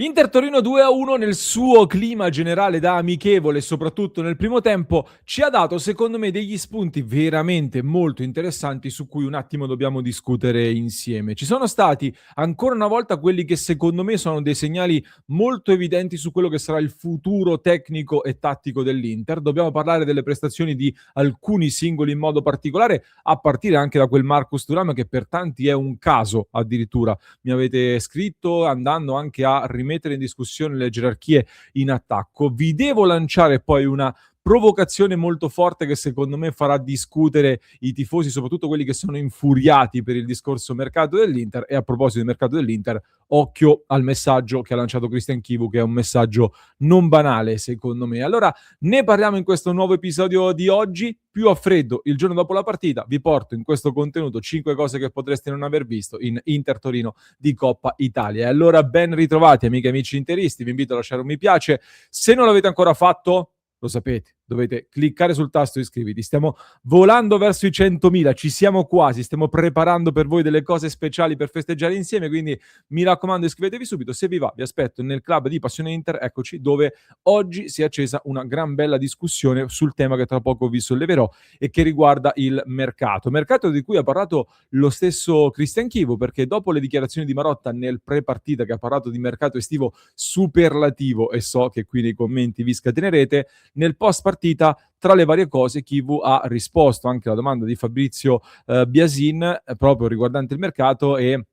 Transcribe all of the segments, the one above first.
Inter Torino 2-1 nel suo clima generale da amichevole, soprattutto nel primo tempo, ci ha dato secondo me degli spunti veramente molto interessanti su cui un attimo dobbiamo discutere insieme. Ci sono stati ancora una volta quelli che secondo me sono dei segnali molto evidenti su quello che sarà il futuro tecnico e tattico dell'Inter. Dobbiamo parlare delle prestazioni di alcuni singoli in modo particolare, a partire anche da quel Marcus Thuram che per tanti è un caso addirittura. Mi avete scritto andando anche a rimettere in discussione le gerarchie in attacco. Vi devo lanciare poi una provocazione molto forte che secondo me farà discutere i tifosi, soprattutto quelli che sono infuriati per il discorso mercato dell'Inter. E a proposito di mercato dell'Inter, occhio al messaggio che ha lanciato Christian Chivu, che è un messaggio non banale secondo me. Allora ne parliamo in questo nuovo episodio di oggi, più a freddo il giorno dopo la partita. Vi porto in questo contenuto 5 cose che potreste non aver visto in Inter Torino di Coppa Italia. E allora ben ritrovati amiche e amici interisti, vi invito a lasciare un mi piace. Se non l'avete ancora fatto, lo sapete, dovete cliccare sul tasto iscriviti. Stiamo volando verso i 100.000, ci siamo quasi, stiamo preparando per voi delle cose speciali per festeggiare insieme, quindi mi raccomando iscrivetevi subito. Se vi va, vi aspetto nel club di Passione Inter, eccoci, dove oggi si è accesa una gran bella discussione sul tema che tra poco vi solleverò e che riguarda il mercato. Mercato di cui ha parlato lo stesso Christian Chivu, perché dopo le dichiarazioni di Marotta nel pre-partita, che ha parlato di mercato estivo superlativo, e so che qui nei commenti vi scatenerete, nel post partita tra le varie cose Chivu ha risposto anche alla domanda di Fabrizio Biasin proprio riguardante il mercato e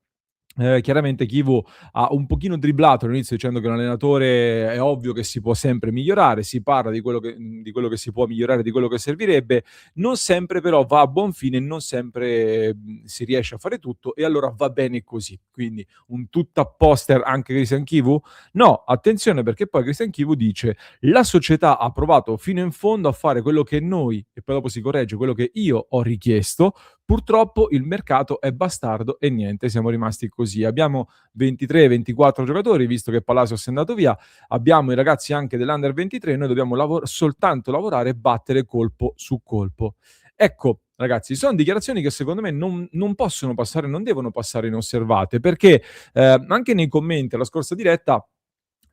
chiaramente Chivu ha un pochino dribblato all'inizio dicendo che un allenatore è ovvio che si può sempre migliorare, si parla di quello che si può migliorare, di quello che servirebbe, non sempre però va a buon fine, non sempre si riesce a fare tutto e allora va bene così. Quindi un tutta poster anche Christian Chivu? No, attenzione perché poi Christian Chivu dice la società ha provato fino in fondo a fare quello che noi, e poi dopo si corregge, quello che io ho richiesto. Purtroppo il mercato è bastardo e niente, siamo rimasti così. Abbiamo 23-24 giocatori, visto che Palacios è andato via, abbiamo i ragazzi anche dell'Under 23, noi dobbiamo soltanto lavorare e battere colpo su colpo. Ecco, ragazzi, sono dichiarazioni che secondo me non possono passare, non devono passare inosservate, perché anche nei commenti alla scorsa diretta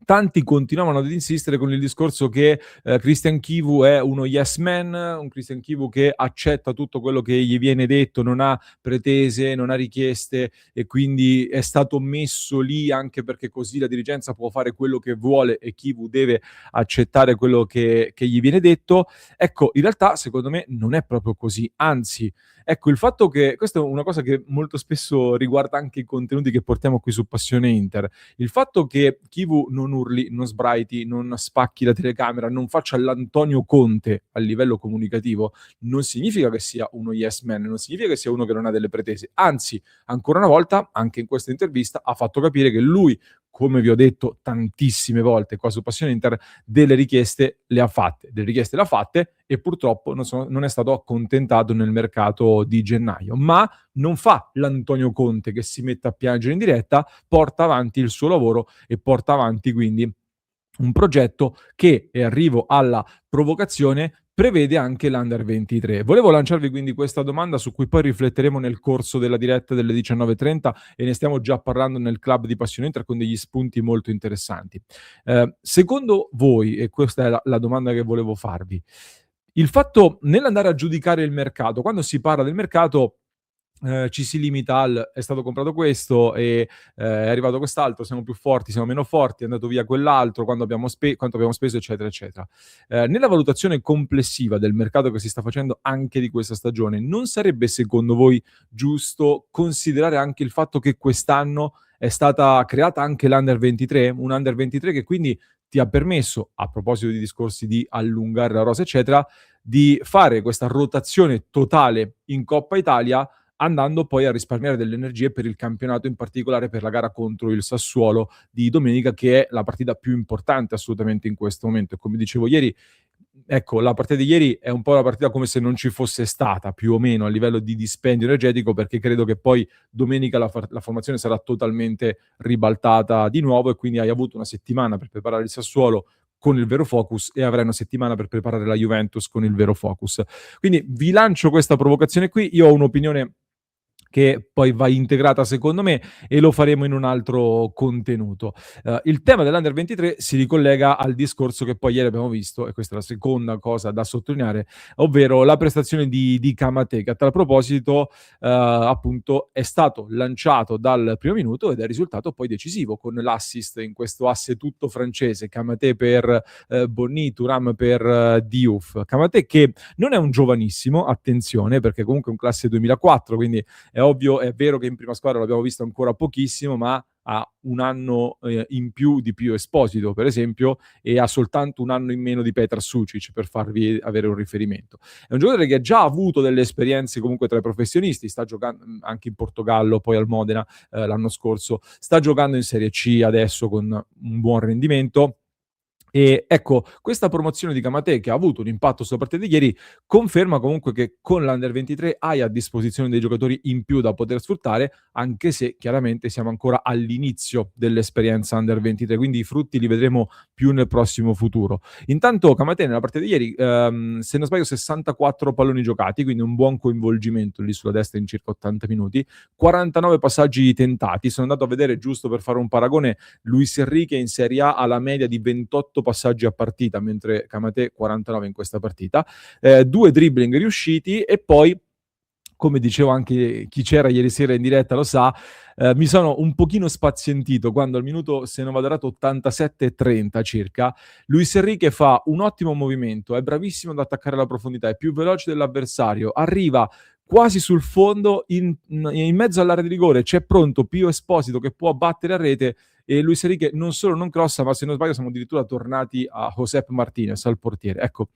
tanti continuavano ad insistere con il discorso che Christian Chivu è uno yes man, un Christian Chivu che accetta tutto quello che gli viene detto, non ha pretese, non ha richieste e quindi è stato messo lì anche perché così la dirigenza può fare quello che vuole e Chivu deve accettare quello che gli viene detto. Ecco, in realtà secondo me non è proprio così, anzi, ecco il fatto che, questa è una cosa che molto spesso riguarda anche i contenuti che portiamo qui su Passione Inter, il fatto che Chivu non urli, non sbraiti, non spacchi la telecamera, non faccia l'Antonio Conte a livello comunicativo, non significa che sia uno yes man, non significa che sia uno che non ha delle pretese. Anzi, ancora una volta, anche in questa intervista, ha fatto capire che lui, come vi ho detto tantissime volte qua su Passione Inter, delle richieste le ha fatte e purtroppo non è stato accontentato nel mercato di gennaio. Ma non fa l'Antonio Conte che si mette a piangere in diretta, porta avanti il suo lavoro e porta avanti quindi un progetto che, e arrivo alla provocazione, prevede anche l'Under 23. Volevo lanciarvi quindi questa domanda su cui poi rifletteremo nel corso della diretta delle 19.30 e ne stiamo già parlando nel club di Passione Inter con degli spunti molto interessanti. Secondo voi, e questa è la domanda che volevo farvi, il fatto nell'andare a giudicare il mercato, quando si parla del mercato ci si limita al è stato comprato questo e è arrivato quest'altro, siamo più forti, siamo meno forti, è andato via quell'altro, quanto abbiamo speso, eccetera, eccetera. Nella valutazione complessiva del mercato che si sta facendo anche di questa stagione, non sarebbe secondo voi giusto considerare anche il fatto che quest'anno è stata creata anche l'Under 23, un Under 23 che quindi ti ha permesso, a proposito di discorsi di allungare la rosa, eccetera, di fare questa rotazione totale in Coppa Italia andando poi a risparmiare delle energie per il campionato, in particolare per la gara contro il Sassuolo di domenica, che è la partita più importante assolutamente in questo momento. E come dicevo ieri, ecco, la partita di ieri è un po' la partita come se non ci fosse stata, più o meno, a livello di dispendio energetico, perché credo che poi domenica la formazione sarà totalmente ribaltata di nuovo e quindi hai avuto una settimana per preparare il Sassuolo con il vero focus e avrai una settimana per preparare la Juventus con il vero focus. Quindi vi lancio questa provocazione qui, io ho un'opinione che poi va integrata secondo me e lo faremo in un altro contenuto. Il tema dell'Under 23 si ricollega al discorso che poi ieri abbiamo visto, e questa è la seconda cosa da sottolineare, ovvero la prestazione di Kamate, che a tal proposito appunto è stato lanciato dal primo minuto ed è risultato poi decisivo con l'assist in questo asse tutto francese, Kamate per Bonny, Thuram per Diouf. Kamate che non è un giovanissimo, attenzione, perché comunque è un classe 2004, quindi è ovvio, è vero che in prima squadra l'abbiamo visto ancora pochissimo, ma ha un anno in più di Pio Esposito, per esempio, e ha soltanto un anno in meno di Petar Sucic, per farvi avere un riferimento. È un giocatore che ha già avuto delle esperienze comunque tra i professionisti, sta giocando anche in Portogallo, poi al Modena l'anno scorso, sta giocando in Serie C adesso con un buon rendimento. E ecco, questa promozione di Kamate, che ha avuto un impatto sulla partita di ieri, conferma comunque che con l'Under 23 hai a disposizione dei giocatori in più da poter sfruttare, anche se chiaramente siamo ancora all'inizio dell'esperienza Under 23, quindi i frutti li vedremo più nel prossimo futuro. Intanto Kamate nella partita di ieri, se non sbaglio, 64 palloni giocati, quindi un buon coinvolgimento lì sulla destra in circa 80 minuti, 49 passaggi tentati. Sono andato a vedere, giusto per fare un paragone, Luis Enrique in Serie A ha la media di 28 passaggi a partita, mentre Kamate 49 in questa partita, 2 dribbling riusciti e poi, come dicevo anche chi c'era ieri sera in diretta lo sa, mi sono un pochino spazientito quando al minuto, se non vado errato, 87-30 circa, Luis Enrique fa un ottimo movimento, è bravissimo ad attaccare la profondità, è più veloce dell'avversario, arriva quasi sul fondo, in mezzo all'area di rigore, c'è pronto Pio Esposito che può battere a rete e Luis Enrique non solo non crossa, ma se non sbaglio siamo addirittura tornati a Josep Martinez, al portiere. Ecco,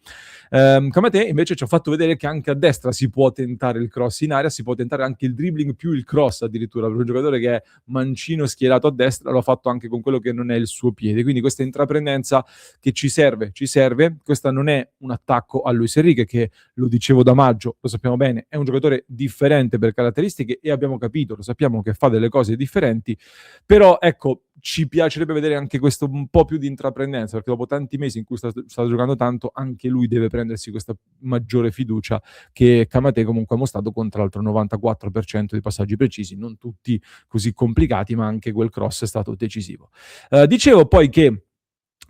Kamate invece ci ha fatto vedere che anche a destra si può tentare il cross in area, si può tentare anche il dribbling più il cross addirittura, per un giocatore che è mancino schierato a destra, lo ha fatto anche con quello che non è il suo piede, quindi questa intraprendenza che ci serve, questa non è un attacco a Luis Enrique, che lo dicevo da maggio, lo sappiamo bene, è un giocatore differente per caratteristiche e abbiamo capito, lo sappiamo che fa delle cose differenti, però ecco, ci piacerebbe vedere anche questo un po' più di intraprendenza, perché dopo tanti mesi in cui sta giocando tanto, anche lui deve prendersi questa maggiore fiducia che Kamate comunque ha mostrato con tra l'altro il 94% di passaggi precisi, non tutti così complicati, ma anche quel cross è stato decisivo. Dicevo poi che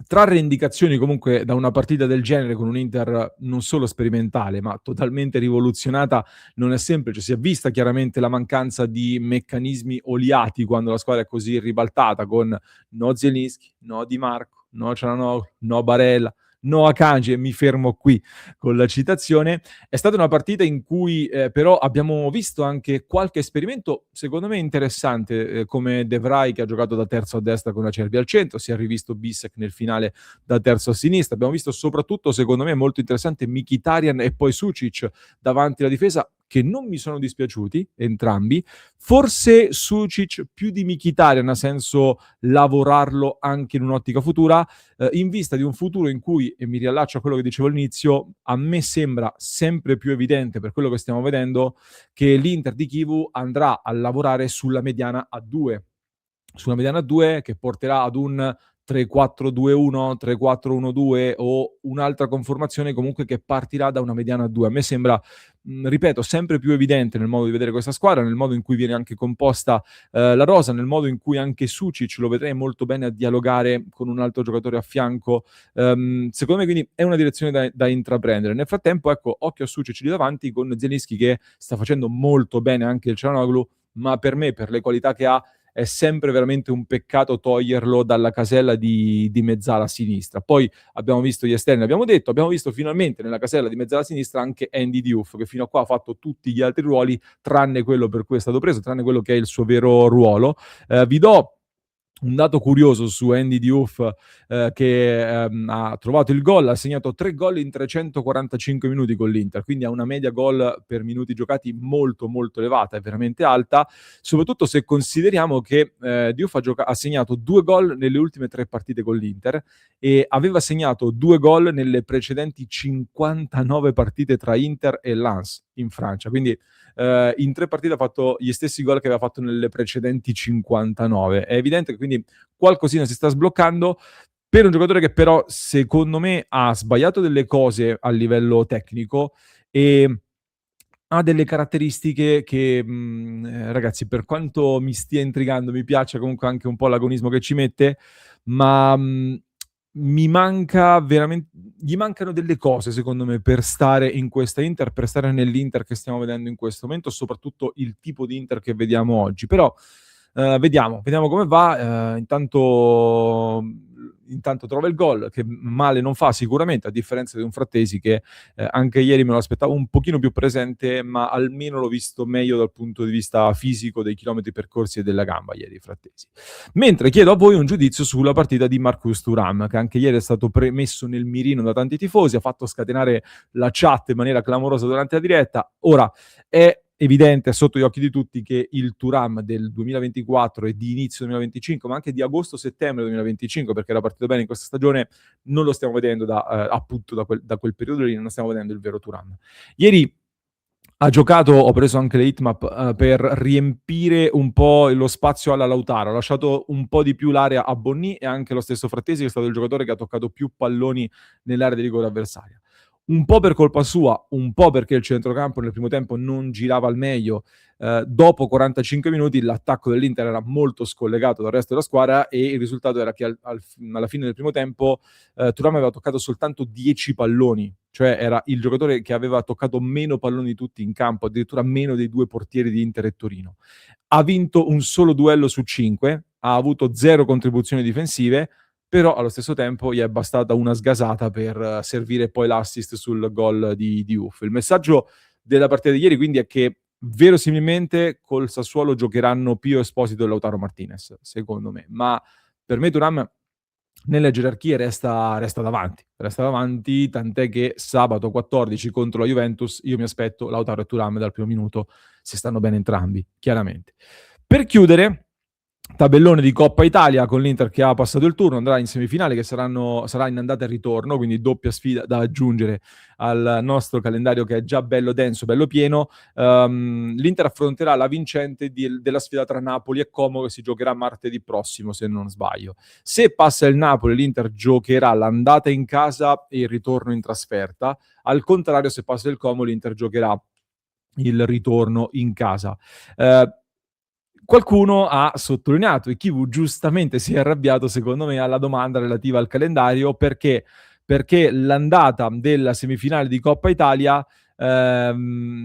trarre indicazioni comunque da una partita del genere con un Inter non solo sperimentale ma totalmente rivoluzionata non è semplice. Si è vista chiaramente la mancanza di meccanismi oliati quando la squadra è così ribaltata, con no Zielinski, no Di Marco, no Cialanoglu, no Barella, no Akanji, e mi fermo qui con la citazione. È stata una partita in cui però abbiamo visto anche qualche esperimento secondo me interessante, come De Vrij che ha giocato da terzo a destra con Acerbi al centro, si è rivisto Bissek nel finale da terzo a sinistra, abbiamo visto soprattutto secondo me molto interessante Mkhitaryan e poi Sucic davanti alla difesa, che non mi sono dispiaciuti entrambi, forse Sucic più di Mkhitaryan, ha senso lavorarlo anche in un'ottica futura, in vista di un futuro in cui, e mi riallaccio a quello che dicevo all'inizio, a me sembra sempre più evidente per quello che stiamo vedendo che l'Inter di Chivu andrà a lavorare sulla mediana a 2, che porterà ad un 3-4-2-1, 3-4-1-2 o un'altra conformazione comunque che partirà da una mediana a 2. A me sembra, ripeto, sempre più evidente nel modo di vedere questa squadra, nel modo in cui viene anche composta la rosa, nel modo in cui anche Sucic lo vedrei molto bene a dialogare con un altro giocatore a fianco. Secondo me quindi è una direzione da intraprendere. Nel frattempo, ecco, occhio a Sucic lì davanti con Zielinski che sta facendo molto bene anche il Cialanoglu, ma per me, per le qualità che ha, è sempre veramente un peccato toglierlo dalla casella di mezzala a sinistra. Poi abbiamo visto gli esterni, abbiamo visto finalmente nella casella di mezzala a sinistra anche Andy Diouf, che fino a qua ha fatto tutti gli altri ruoli, tranne quello per cui è stato preso, tranne quello che è il suo vero ruolo. Vi do un dato curioso su Andy Diouf, che ha trovato il gol, ha segnato 3 gol in 345 minuti con l'Inter, quindi ha una media gol per minuti giocati molto molto elevata, è veramente alta, soprattutto se consideriamo che Diouf ha segnato 2 gol nelle ultime 3 partite con l'Inter e aveva segnato 2 gol nelle precedenti 59 partite tra Inter e Lens in Francia, quindi in 3 partite ha fatto gli stessi gol che aveva fatto nelle precedenti 59. È evidente che quindi qualcosina si sta sbloccando per un giocatore che però secondo me ha sbagliato delle cose a livello tecnico e ha delle caratteristiche che, ragazzi, per quanto mi stia intrigando, mi piace comunque anche un po' l'agonismo che ci mette, ma, mi manca gli mancano delle cose secondo me per stare in questa Inter, per stare nell'Inter che stiamo vedendo in questo momento, soprattutto il tipo di Inter che vediamo oggi. Però, vediamo come va. Intanto trova il gol, che male non fa sicuramente, a differenza di un Frattesi che anche ieri me lo aspettavo un pochino più presente, ma almeno l'ho visto meglio dal punto di vista fisico, dei chilometri percorsi e della gamba ieri Frattesi. Mentre chiedo a voi un giudizio sulla partita di Marcus Thuram, che anche ieri è stato messo nel mirino da tanti tifosi, ha fatto scatenare la chat in maniera clamorosa durante la diretta. Ora, è evidente, è sotto gli occhi di tutti, che il Thuram del 2024 e di inizio 2025, ma anche di agosto-settembre 2025, perché era partito bene in questa stagione, non lo stiamo vedendo appunto da quel periodo lì, non stiamo vedendo il vero Thuram. Ieri ha giocato, ho preso anche le heatmap per riempire un po' lo spazio alla Lautaro, ha lasciato un po' di più l'area a Bonni e anche lo stesso Frattesi, che è stato il giocatore che ha toccato più palloni nell'area di rigore avversaria. Un po' per colpa sua, un po' perché il centrocampo nel primo tempo non girava al meglio. Dopo 45 minuti l'attacco dell'Inter era molto scollegato dal resto della squadra e il risultato era che alla fine del primo tempo Thuram aveva toccato soltanto 10 palloni, cioè era il giocatore che aveva toccato meno palloni di tutti in campo, addirittura meno dei due portieri di Inter e Torino. Ha vinto un solo duello su 5, ha avuto 0 contribuzioni difensive, però allo stesso tempo gli è bastata una sgasata per servire poi l'assist sul gol di Uff. Il messaggio della partita di ieri quindi è che verosimilmente col Sassuolo giocheranno Pio Esposito e Lautaro Martinez, secondo me, ma per me Thuram nelle gerarchie resta davanti, tant'è che sabato 14 contro la Juventus io mi aspetto Lautaro e Thuram dal primo minuto, se stanno bene entrambi, chiaramente. Per chiudere, tabellone di Coppa Italia con l'Inter che ha passato il turno, andrà in semifinale che sarà in andata e ritorno, quindi doppia sfida da aggiungere al nostro calendario che è già bello denso, bello pieno. L'Inter affronterà la vincente della sfida tra Napoli e Como che si giocherà martedì prossimo, se non sbaglio. Se passa il Napoli, l'Inter giocherà l'andata in casa e il ritorno in trasferta. Al contrario, se passa il Como, l'Inter giocherà il ritorno in casa. Qualcuno ha sottolineato, e Kivu giustamente si è arrabbiato, secondo me, alla domanda relativa al calendario, perché l'andata della semifinale di Coppa Italia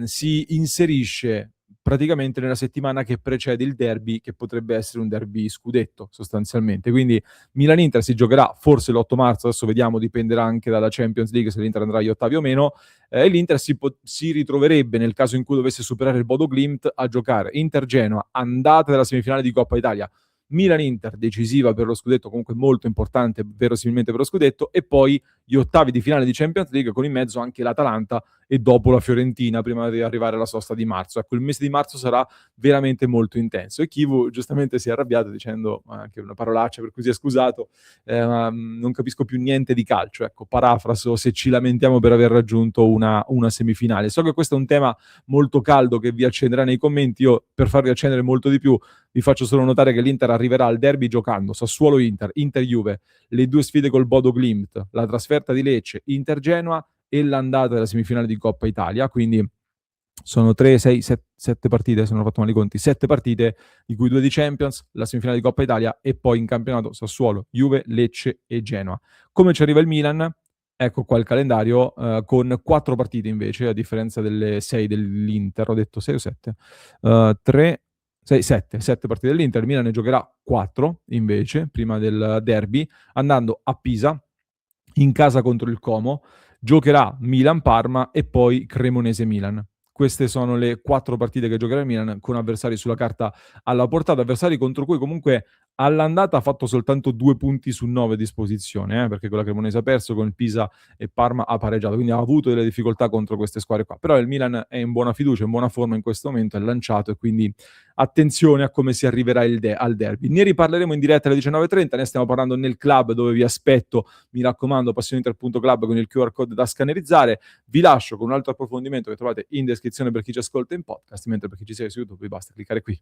si inserisce praticamente nella settimana che precede il derby, che potrebbe essere un derby scudetto sostanzialmente. Quindi Milan-Inter si giocherà forse l'8 marzo, adesso vediamo, dipenderà anche dalla Champions League se l'Inter andrà agli ottavi o meno, e l'Inter si ritroverebbe, nel caso in cui dovesse superare il Bodo Glimt, a giocare Inter-Genoa, andata della semifinale di Coppa Italia, Milan-Inter, decisiva per lo scudetto, comunque molto importante verosimilmente per lo scudetto, e poi gli ottavi di finale di Champions League con in mezzo anche l'Atalanta e dopo la Fiorentina prima di arrivare alla sosta di marzo. Ecco, il mese di marzo sarà veramente molto intenso e Kivu giustamente si è arrabbiato dicendo anche una parolaccia per cui si è scusato, non capisco più niente di calcio, ecco, parafraso, se ci lamentiamo per aver raggiunto una semifinale. So che questo è un tema molto caldo che vi accenderà nei commenti, io per farvi accendere molto di più vi faccio solo notare che l'Inter arriverà al derby giocando Sassuolo-Inter, Inter-Juve, le due sfide col Bodo Glimt, la trasferta di Lecce, Inter-Genoa e l'andata della semifinale di Coppa Italia, quindi sono 3, 6, 7 partite, se non ho fatto male i conti, 7 partite, di cui 2 di Champions, la semifinale di Coppa Italia e poi in campionato Sassuolo, Juve, Lecce e Genoa. Come ci arriva il Milan? Ecco qua il calendario con 4 partite invece, a differenza delle 6 dell'Inter, ho detto 6 o 7? 3, 6, 7 partite dell'Inter, il Milan ne giocherà 4 invece, prima del derby, andando a Pisa, in casa contro il Como, giocherà Milan-Parma e poi Cremonese-Milan. Queste sono le 4 partite che giocherà il Milan con avversari sulla carta alla portata, avversari contro cui comunque all'andata ha fatto soltanto 2 punti su 9 a disposizione, perché con la Cremonese ha perso, con il Pisa e Parma ha pareggiato, quindi ha avuto delle difficoltà contro queste squadre qua. Però il Milan è in buona fiducia, in buona forma in questo momento, è lanciato e quindi attenzione a come si arriverà al derby. Ne riparleremo in diretta alle 19.30, ne stiamo parlando nel club dove vi aspetto, mi raccomando, passioninter.club con il QR code da scannerizzare. Vi lascio con un altro approfondimento che trovate in descrizione per chi ci ascolta in podcast, mentre per chi ci segue su YouTube vi basta cliccare qui.